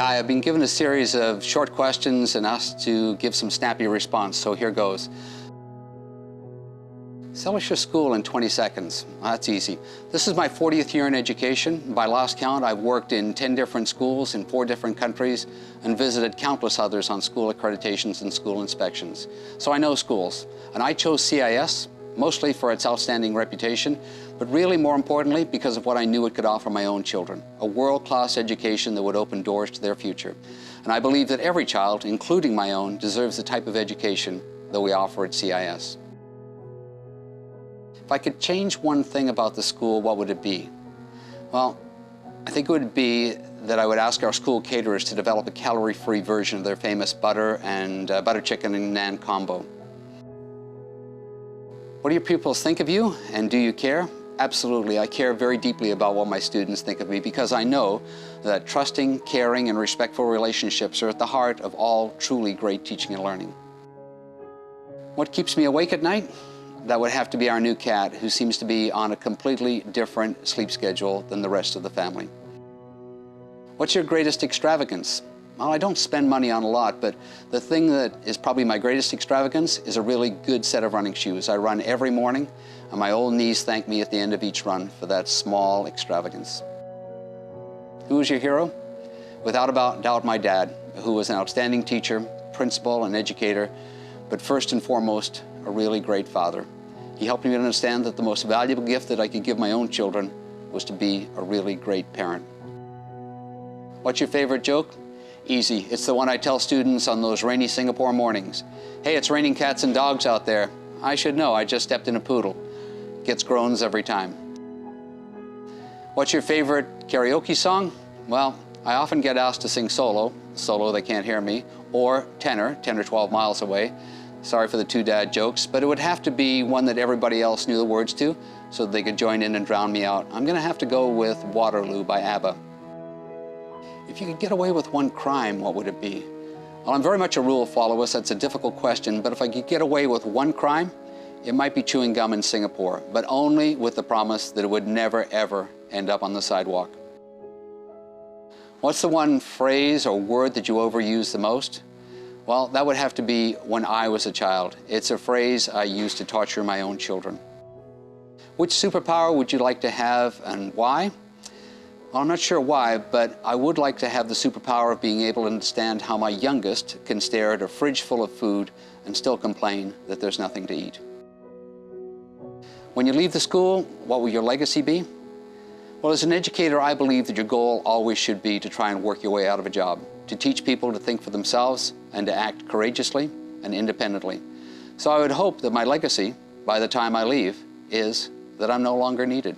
I've been given a series of short questions and asked to give some snappy response, so here goes. Sell us your school in 20 seconds. That's easy. This is my 40th year in education. By last count, I've worked in 10 different schools in 4 different countries and visited countless others on school accreditations and school inspections. So I know schools. And I chose CIS, mostly for its outstanding reputation, but really more importantly because of what I knew it could offer my own children, a world-class education that would open doors to their future. And I believe that every child, including my own, deserves the type of education that we offer at CIS. If I could change one thing about the school, what would it be? Well, I think it would be that I would ask our school caterers to develop a calorie-free version of their famous butter chicken and naan combo. What do your pupils think of you, and do you care? Absolutely, I care very deeply about what my students think of me because I know that trusting, caring, and respectful relationships are at the heart of all truly great teaching and learning. What keeps me awake at night? That would have to be our new cat, who seems to be on a completely different sleep schedule than the rest of the family. What's your greatest extravagance? Well, I don't spend money on a lot, but the thing that is probably my greatest extravagance is a really good set of running shoes. I run every morning, and my old knees thank me at the end of each run for that small extravagance. Who is your hero? Without a doubt, my dad, who was an outstanding teacher, principal, and educator, but first and foremost, a really great father. He helped me understand that the most valuable gift that I could give my own children was to be a really great parent. What's your favorite joke? Easy. It's the one I tell students on those rainy Singapore mornings. Hey, it's raining cats and dogs out there. I should know, I just stepped in a poodle. Gets groans every time. What's your favorite karaoke song? Well, I often get asked to sing solo they can't hear me, or tenor, 10 or 12 miles away. Sorry for the 2 dad jokes, but it would have to be one that everybody else knew the words to so that they could join in and drown me out. I'm gonna have to go with Waterloo by ABBA. If you could get away with one crime, what would it be? Well, I'm very much a rule follower, so it's a difficult question, but if I could get away with one crime, it might be chewing gum in Singapore, but only with the promise that it would never, ever end up on the sidewalk. What's the one phrase or word that you overuse the most? Well, that would have to be when I was a child. It's a phrase I used to torture my own children. Which superpower would you like to have and why? Well, I'm not sure why, but I would like to have the superpower of being able to understand how my youngest can stare at a fridge full of food and still complain that there's nothing to eat. When you leave the school, what will your legacy be? Well, as an educator, I believe that your goal always should be to try and work your way out of a job, to teach people to think for themselves and to act courageously and independently. So I would hope that my legacy, by the time I leave, is that I'm no longer needed.